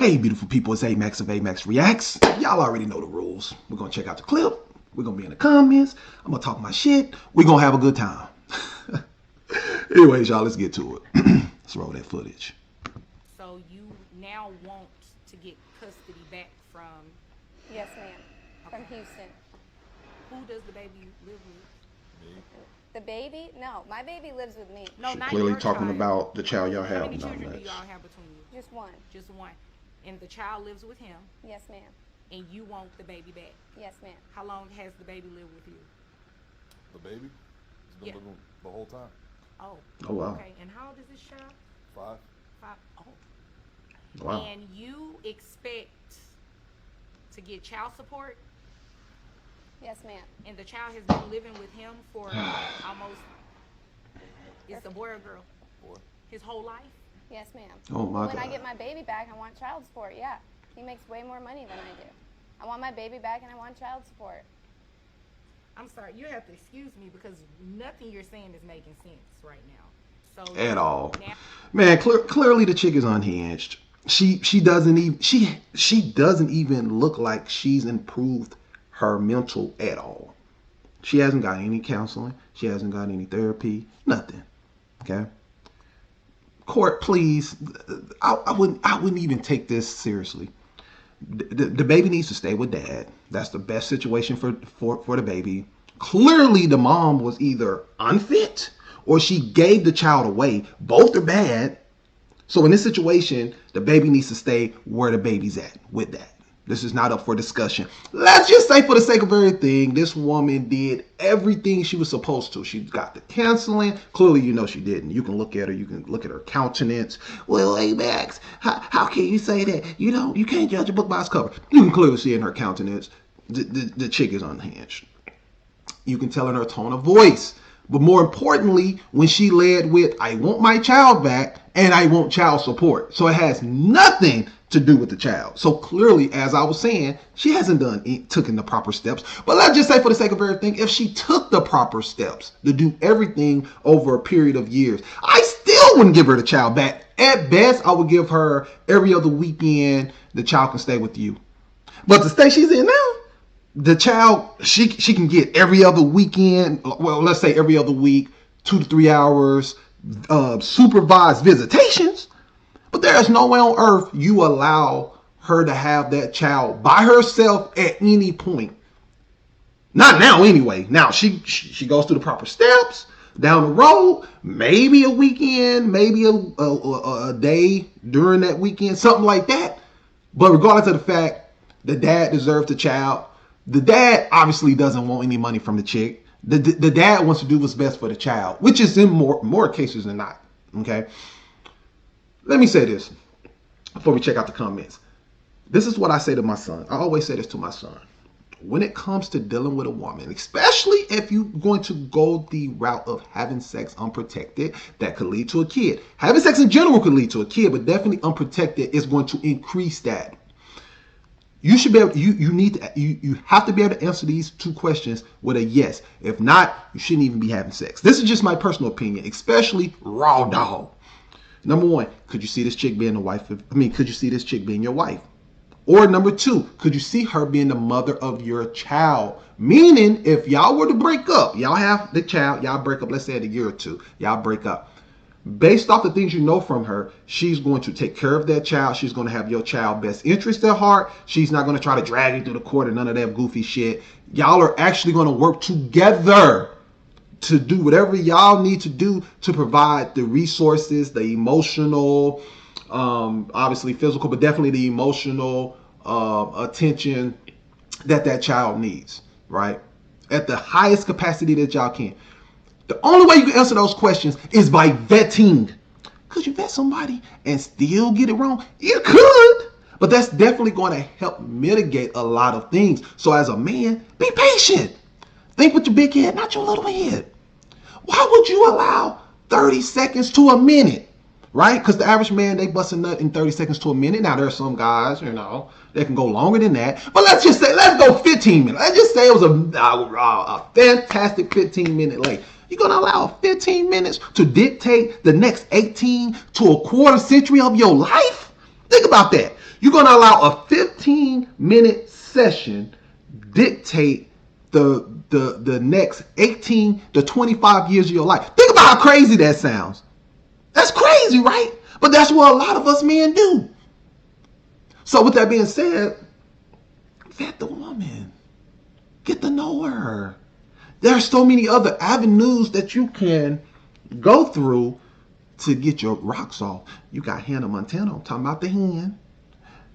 Hey, beautiful people, it's AMAX of AMAX Reacts. Y'all already know the rules. We're going to check out the clip. We're going to be in the comments. I'm going to talk my shit. We're going to have a good time. Anyways, y'all, let's get to it. Let's roll that footage. So you now want to get custody back from... Yes, ma'am. From Houston. Who does the baby live with? Me. The baby? No, my baby lives with me. No, She not clearly your talking child. about the child y'all How have. many Not children do much. y'all have between you? Just one. Just one. And the child lives with him, Yes, ma'am. and you want the baby back. Yes, ma'am. How long has the baby lived with you? The baby? It's been Yeah. living the whole time. Oh. Oh, wow. Okay. And how old is this child? 5. 5. Oh. Wow. And you expect to get child support, Yes, ma'am. and the child has been living with him for almost... It's a boy or girl? Boy. His whole life? Yes, ma'am. Oh, my When I God. get my baby back, I want child support. Yeah. He makes way more money than I do. I want my baby back and I want child support. I'm sorry, you have to excuse me because nothing you're saying is making sense right now. So At all. now, Man, clearly the chick is unhinged. She doesn't even she doesn't even look like she's improved her mental at all. She hasn't got any counseling. She hasn't got any therapy. Nothing. Okay. Court, please. I wouldn't even take this seriously. The baby needs to stay with dad. That's the best situation for the baby. Clearly, the mom was either unfit or she gave the child away. Both are bad. So in this situation, the baby needs to stay where the baby's at with that. This is not up for discussion. Let's just say, for the sake of everything, this woman did everything she was supposed to. She got the counseling. Clearly, you know she didn't. You can look at her. You can look at her countenance. Well, hey, Max, how can you say that? You can't judge a book by its cover. You can clearly see in her countenance the chick is unhinged. You can tell in her tone of voice. But more importantly, when she led with, I want my child back and I want child support. So it has nothing to do with the child. So clearly, as I was saying, she hasn't taken the proper steps. But let's just say, for the sake of everything, if she took the proper steps to do everything over a period of years, I still wouldn't give her the child back. At best, I would give her every other weekend, the child can stay with you. But the state she's in now, the child, she can get every other weekend, well, let's say every other week, 2 to 3 hours, supervised visitations. But there is no way on earth you allow her to have that child by herself at any point. Not now, anyway. Now she goes through the proper steps down the road. Maybe a weekend, maybe a day during that weekend, something like that. But regardless of the fact, the dad deserves the child. The dad obviously doesn't want any money from the chick. The dad wants to do what's best for the child, which is in more cases than not. Okay. Let me say this before we check out the comments. This is what I say to my son. I always say this to my son. When it comes to dealing with a woman, especially if you're going to go the route of having sex unprotected, that could lead to a kid. Having sex in general could lead to a kid, but definitely unprotected is going to increase that. You should be able. You have to be able to answer these 2 questions with a yes. If not, you shouldn't even be having sex. This is just my personal opinion, especially raw dog. Number 1, could you see this chick being the wife? Could you see this chick being your wife? Or number 2, could you see her being the mother of your child? Meaning, if y'all were to break up, y'all have the child, y'all break up, let's say in a year or 2, y'all break up. Based off the things you know from her, she's going to take care of that child. She's going to have your child's best interest at heart. She's not going to try to drag you through the court or none of that goofy shit. Y'all are actually going to work together to do whatever y'all need to do to provide the resources, the emotional, obviously physical, but definitely the emotional attention that child needs, right? At the highest capacity that y'all can. The only way you can answer those questions is by vetting. Could you vet somebody and still get it wrong? You could, but that's definitely going to help mitigate a lot of things. So as a man, be patient. Think with your big head, not your little head. Why would you allow 30 seconds to a minute? Right? Because the average man, they bust a nut in 30 seconds to a minute. Now, there are some guys, they can go longer than that. But let's just say, let's go 15 minutes. Let's just say it was a fantastic 15-minute late. You're going to allow 15 minutes to dictate the next 18 to a quarter century of your life? Think about that. You're going to allow a 15-minute session dictate the next 18 to 25 years of your life. Think about how crazy that sounds. That's crazy, right? But that's what a lot of us men do. So with that being said, vet the woman. Get to know her. There are so many other avenues that you can go through to get your rocks off. You got Hannah Montana. I'm talking about the hand.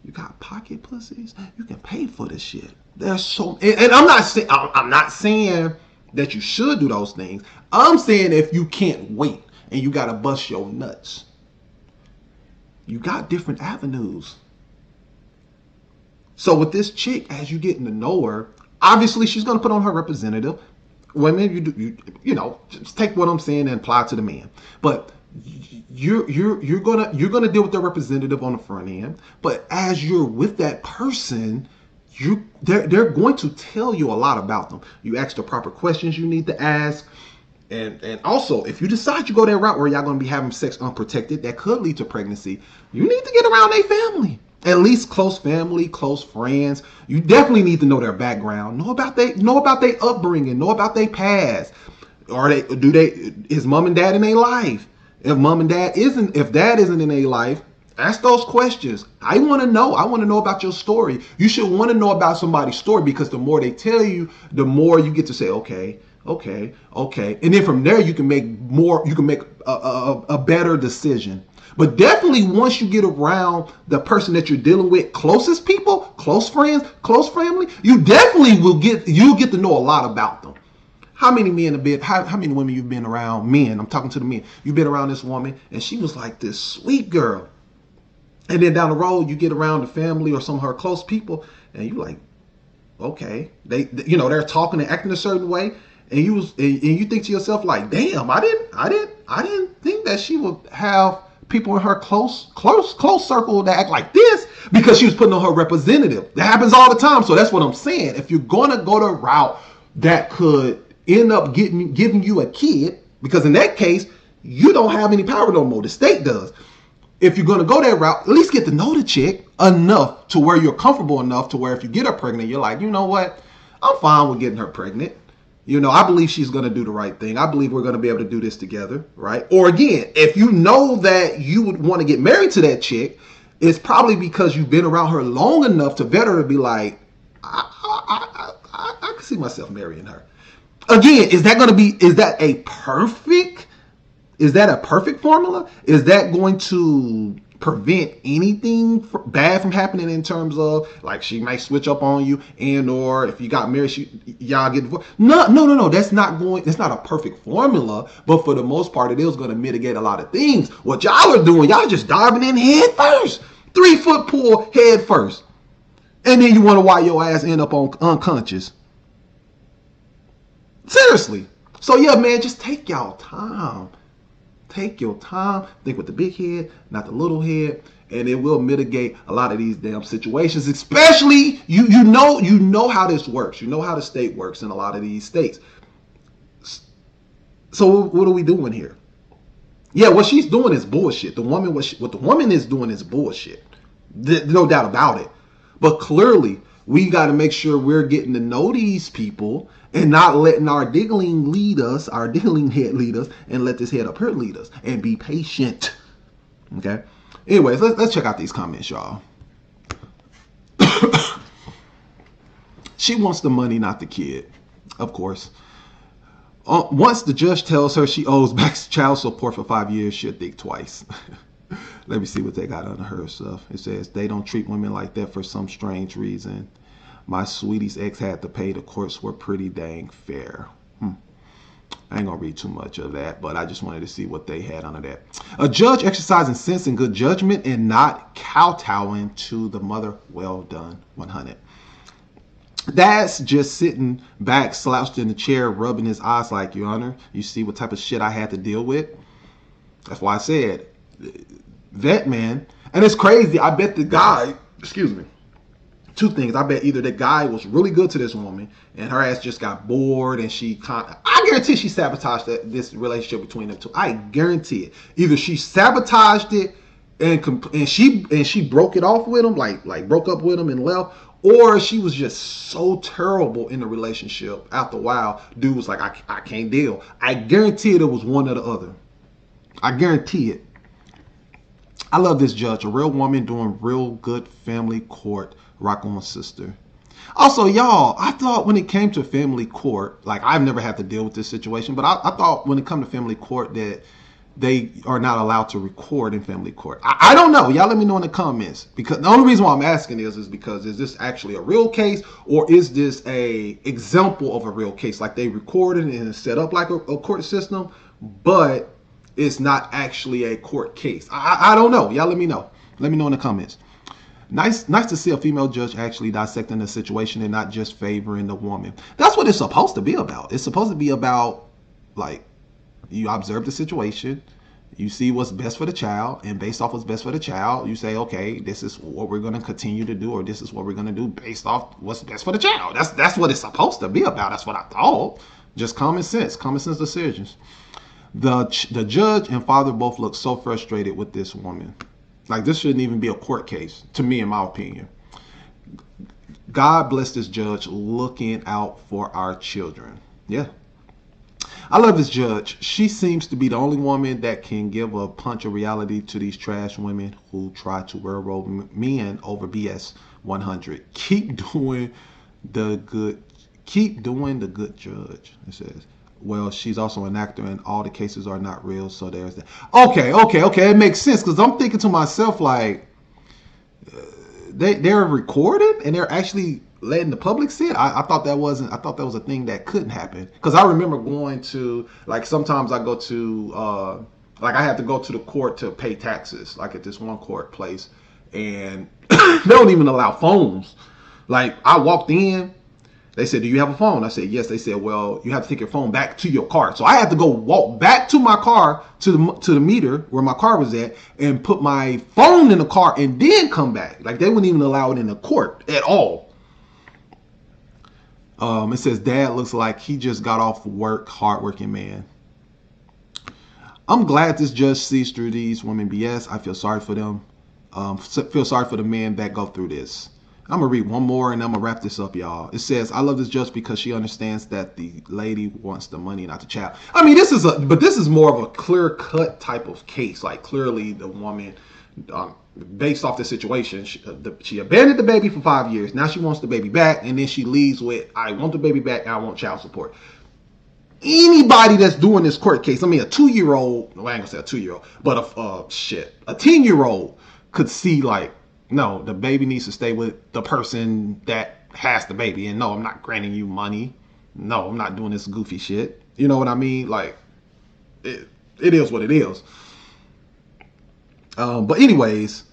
You got pocket pussies. You can pay for this shit. There's so, and I'm not saying that you should do those things. I'm saying if you can't wait and you gotta bust your nuts, you got different avenues. So with this chick, as you getting to know her, obviously she's gonna put on her representative. Women, you know, just take what I'm saying and apply it to the man. But you're gonna deal with the representative on the front end. But as you're with that person, they're going to tell you a lot about them. You ask the proper questions you need to ask. And also, if you decide you go that route where y'all going to be having sex unprotected, that could lead to pregnancy, you need to get around their family. At least close family, close friends. You definitely need to know their background. Know about their upbringing. Know about their past. Is mom and dad in their life? If dad isn't in their life, ask those questions. I want to know. I want to know about your story. You should want to know about somebody's story, because the more they tell you, the more you get to say, okay. And then from there, you can make a better decision. But definitely once you get around the person that you're dealing with, closest people, close friends, close family, you definitely you'll get to know a lot about them. How many men have been, how many women you've been around? Men, I'm talking to the men. You've been around this woman and she was like this sweet girl. And then down the road, you get around the family or some of her close people and you like, okay, they're talking and acting a certain way. And you think to yourself like, damn, I didn't think that she would have people in her close circle that act like this, because she was putting on her representative. That happens all the time. So that's what I'm saying. If you're gonna go the route that could end up giving you a kid, because in that case you don't have any power no more. The state does. If you're gonna go that route, at least get to know the chick enough to where you're comfortable enough to where if you get her pregnant, you're like, you know what, I'm fine with getting her pregnant. You know, I believe she's going to do the right thing. I believe we're going to be able to do this together, right? Or again, if you know that you would want to get married to that chick, it's probably because you've been around her long enough to vet her to be like, I can see myself marrying her. Again, is that a perfect formula? Is that going to prevent anything bad from happening in terms of like she might switch up on you, and or if you got married, y'all get divorced? No. That's not a perfect formula, but for the most part, it is going to mitigate a lot of things. What y'all are doing, y'all just diving in head first, 3-foot pool head first, and then you wonder why your ass end up on unconscious. Seriously. So yeah, man, just take y'all time. Take your time, think with the big head, not the little head, and it will mitigate a lot of these damn situations. Especially, you know how this works. You know how the state works in a lot of these states. So what are we doing here? Yeah, what she's doing is bullshit. What the woman is doing is bullshit. No doubt about it. But clearly, we got to make sure we're getting to know these people and not letting our diggling head lead us, and let this head up here lead us, and be patient. Okay. Anyways, let's check out these comments, y'all. She wants the money, not the kid. Of course. Once the judge tells her she owes back child support for 5 years, she'll think twice. Let me see what they got under her stuff. It says they don't treat women like that for some strange reason. My sweetie's ex had to pay. The courts were pretty dang fair. I ain't gonna read too much of that, but I just wanted to see what they had under that. A judge exercising sense and good judgment and not kowtowing to the mother. Well done, 100. That's just sitting back, slouched in the chair, rubbing his eyes like, Your Honor, you see what type of shit I had to deal with? That's why I said, vet, man. And it's crazy. I bet the guy, two things. I bet either the guy was really good to this woman and her ass just got bored and I guarantee she sabotaged this relationship between them two. I guarantee it. Either she sabotaged it and she broke it off with him, like broke up with him and left, or she was just so terrible in the relationship. After a while, dude was like, I can't deal. I guarantee it was one or the other. I guarantee it. I love this judge, a real woman doing real good family court. Rock on, sister. Also, y'all, I thought when it came to family court, like I've never had to deal with this situation, but I thought when it come to family court that they are not allowed to record in family court. I don't know. Y'all let me know in the comments, because the only reason why I'm asking is because is this actually a real case, or is this a example of a real case? Like they recorded and set up like a court system, but it's not actually a court case. I don't know. Y'all let me know. Let me know in the comments. Nice to see a female judge actually dissecting the situation and not just favoring the woman. That's what it's supposed to be about. It's supposed to be about, like, you observe the situation, you see what's best for the child, and based off what's best for the child, you say, okay, this is what we're going to continue to do, or this is what we're going to do based off what's best for the child. That's what it's supposed to be about. That's what I thought. Just common sense decisions. The judge and father both look so frustrated with this woman. Like, this shouldn't even be a court case, to me, in my opinion. God bless this judge looking out for our children. Yeah. I love this judge. She seems to be the only woman that can give a punch of reality to these trash women who try to railroad men over BS 100. Keep doing the good judge, it says. Well, she's also an actor and all the cases are not real, so there's that. Okay, it makes sense, because I'm thinking to myself, like, they're recorded and they're actually letting the public see it. I thought that was a thing that couldn't happen, because I remember going to, like, sometimes I go to like I have to go to the court to pay taxes, like at this one court place, and they don't even allow phones. Like, I walked in, they said, do you have a phone? I said, yes. They said, well, you have to take your phone back to your car. So I had to go walk back to my car, to the meter where my car was at, and put my phone in the car and then come back. Like, they wouldn't even allow it in the court at all. It says, dad looks like he just got off work, hardworking man. I'm glad this judge sees through these women BS. I feel sorry for them. Feel sorry for the men that go through this. I'm going to read one more and I'm going to wrap this up, y'all. It says, I love this judge because she understands that the lady wants the money, not the child. I mean, this is more of a clear-cut type of case. Like, clearly the woman, based off the situation, she abandoned the baby for 5 years. Now she wants the baby back, and then she leaves with, I want the baby back and I want child support. Anybody that's doing this court case, I mean, a 2-year-old, well, I ain't going to say a 2-year-old, but a 10-year-old could see, like, no, the baby needs to stay with the person that has the baby. And no, I'm not granting you money. No, I'm not doing this goofy shit. You know what I mean? Like, it is what it is. But anyways,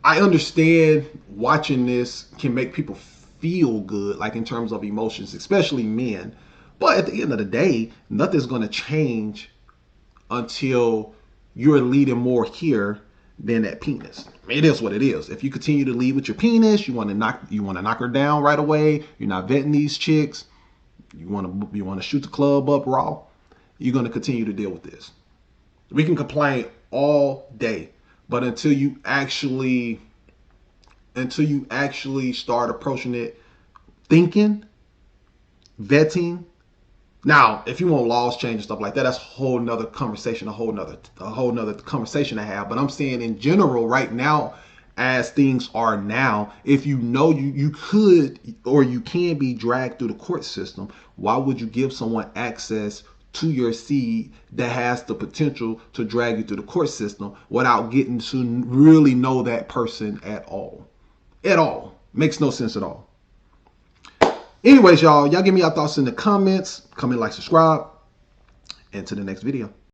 I understand watching this can make people feel good, like in terms of emotions, especially men. But at the end of the day, nothing's going to change until you're leading more here than that penis. It is what it is. If you continue to lead with your penis, you want to knock her down right away. You're not vetting these chicks. You want to shoot the club up raw. You're going to continue to deal with this. We can complain all day, but until you actually start approaching it, thinking, vetting. Now, if you want laws change and stuff like that, that's a whole nother conversation, a whole nother conversation to have. But I'm saying in general, right now, as things are now, if you know you could or you can be dragged through the court system, why would you give someone access to your seed that has the potential to drag you through the court system without getting to really know that person at all? At all. Makes no sense at all. Anyways, y'all give me your thoughts in the comments. Comment, like, subscribe, and to the next video.